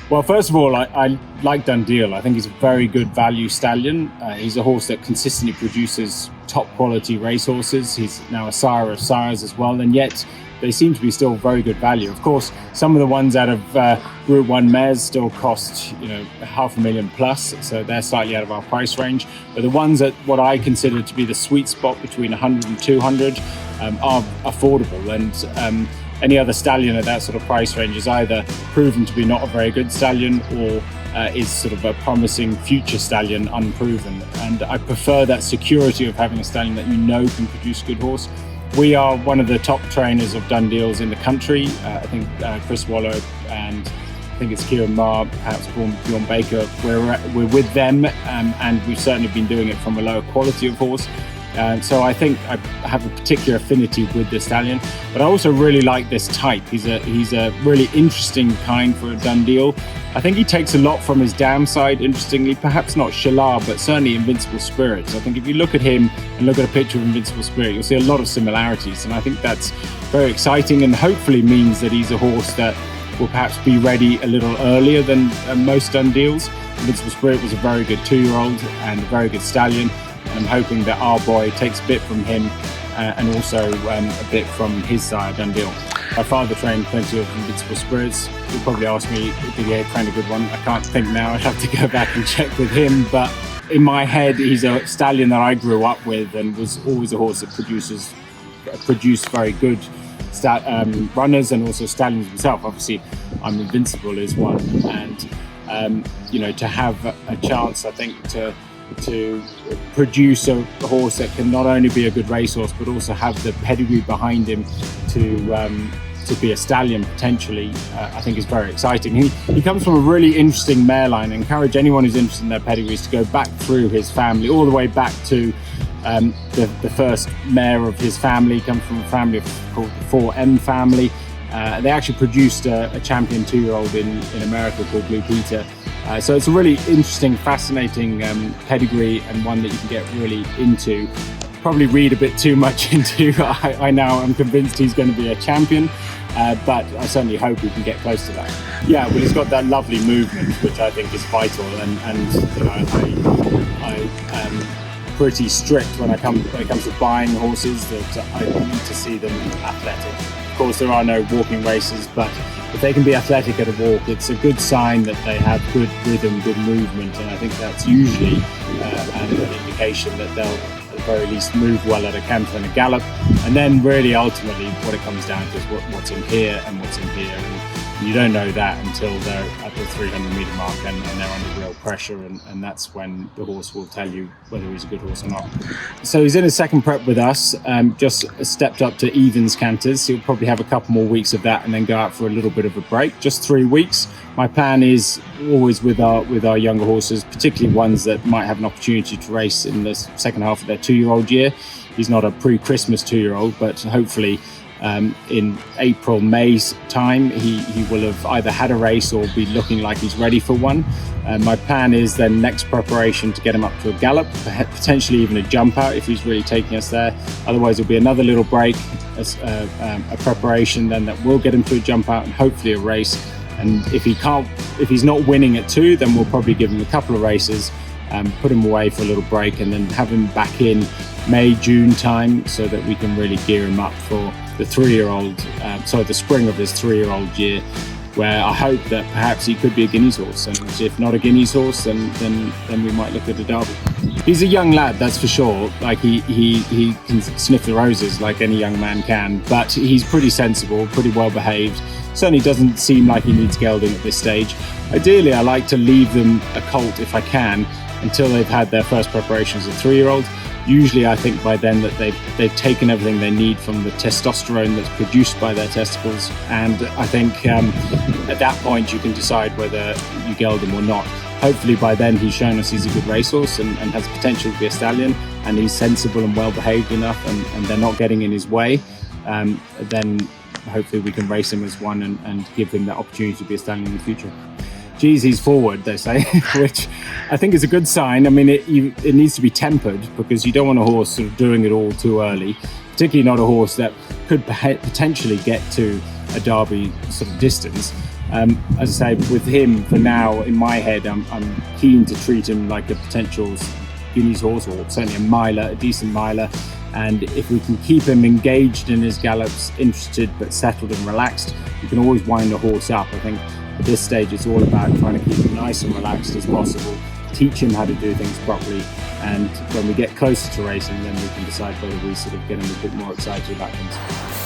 Well, first of all, I like Dundeel. I think he's a very good value stallion. He's a horse that consistently produces top quality racehorses. He's now a sire of sires as well, and yet they seem to be still very good value. Of course, some of the ones out of Group 1 mares still cost, $500,000 plus, so they're slightly out of our price range. But the ones at what I consider to be the sweet spot between 100 and 200 are affordable, and any other stallion at that sort of price range is either proven to be not a very good stallion or is sort of a promising future stallion unproven. And I prefer that security of having a stallion that can produce a good horse. We are one of the top trainers of Dundeels in the country. I think Chris Waller and I think it's Kieran Marr, perhaps Bjorn Baker. We're with them, and we've certainly been doing it from a lower quality of horse. So I think I have a particular affinity with the stallion, but I also really like this type. He's a really interesting kind for a Dundeel. I think he takes a lot from his dam side, interestingly, perhaps not Shalar, but certainly Invincible Spirit. So I think if you look at him and look at a picture of Invincible Spirit, you'll see a lot of similarities. And I think that's very exciting and hopefully means that he's a horse that will perhaps be ready a little earlier than most Dundeels. Invincible Spirit was a very good 2-year-old and a very good stallion. I'm hoping that our boy takes a bit from him and also a bit from his sire, Dundeel. My father trained plenty of Invincible Spirits. He'll probably ask me, did he train a good one? I can't think now. I'd have to go back and check with him. But in my head, he's a stallion that I grew up with and was always a horse that produced very good runners and also stallions himself. Obviously, I'm Invincible is one. And, to have a chance, I think, to produce a horse that can not only be a good racehorse but also have the pedigree behind him to be a stallion potentially, I think is very exciting. He comes from a really interesting mare line. I encourage anyone who's interested in their pedigrees to go back through his family, all the way back to the first mare of his family. He comes from a family called the 4M family. They actually produced a champion 2-year-old in America called Blue Peter. So it's a really interesting, fascinating pedigree, and one that you can get really into. Probably read a bit too much into. I now am convinced he's going to be a champion, but I certainly hope we can get close to that. Yeah, well, he's got that lovely movement, which I think is vital, and I am pretty strict when it comes to buying horses, that I need to see them athletic. Of course, there are no walking races, but if they can be athletic at a walk, it's a good sign that they have good rhythm, good movement, and I think that's usually an indication that they'll at the very least move well at a canter and a gallop. And then really ultimately what it comes down to is what's in here and what's in here, and you don't know that until they're at the 300-meter mark and they're under real pressure, and that's when the horse will tell you whether he's a good horse or not. So he's in his second prep with us, just stepped up to evens canters. He'll probably have a couple more weeks of that and then go out for a little bit of a break, just 3 weeks. My plan is always with our younger horses, particularly ones that might have an opportunity to race in the second half of their 2-year-old year. He's not a pre-Christmas 2-year-old, but hopefully in April, May's time, he will have either had a race or be looking like he's ready for one. My plan is then next preparation to get him up to a gallop, potentially even a jump out if he's really taking us there. Otherwise, it'll be another little break, a preparation then that will get him to a jump out and hopefully a race. And if he's not winning at 2, then we'll probably give him a couple of races, put him away for a little break, and then have him back in May, June time, so that we can really gear him up for the 3-year-old, the spring of his 3-year-old year, where I hope that perhaps he could be a Guineas horse, and if not a Guineas horse, then we might look at a Derby. He's a young lad, that's for sure. Like he can sniff the roses like any young man can, but he's pretty sensible, pretty well behaved. Certainly doesn't seem like he needs gelding at this stage. Ideally, I like to leave them a colt if I can until they've had their first preparation as a 3-year-old. Usually I think by then that they've taken everything they need from the testosterone that's produced by their testicles, and I think at that point you can decide whether you geld them or not. Hopefully by then he's shown us he's a good racehorse and has potential to be a stallion, and he's sensible and well behaved enough, and they're not getting in his way. Then hopefully we can race him as one and give him that opportunity to be a stallion in the future. Geez, he's forward, they say, which I think is a good sign. I mean, it needs to be tempered, because you don't want a horse sort of doing it all too early, particularly not a horse that could potentially get to a Derby sort of distance. As I say, with him for now, in my head, I'm keen to treat him like a potential Guineas horse, or certainly a decent miler. And if we can keep him engaged in his gallops, interested but settled and relaxed, you can always wind the horse up. I think at this stage it's all about trying to keep him nice and relaxed as possible, teach him how to do things properly, and when we get closer to racing, then we can decide whether we sort of get him a bit more excited about things.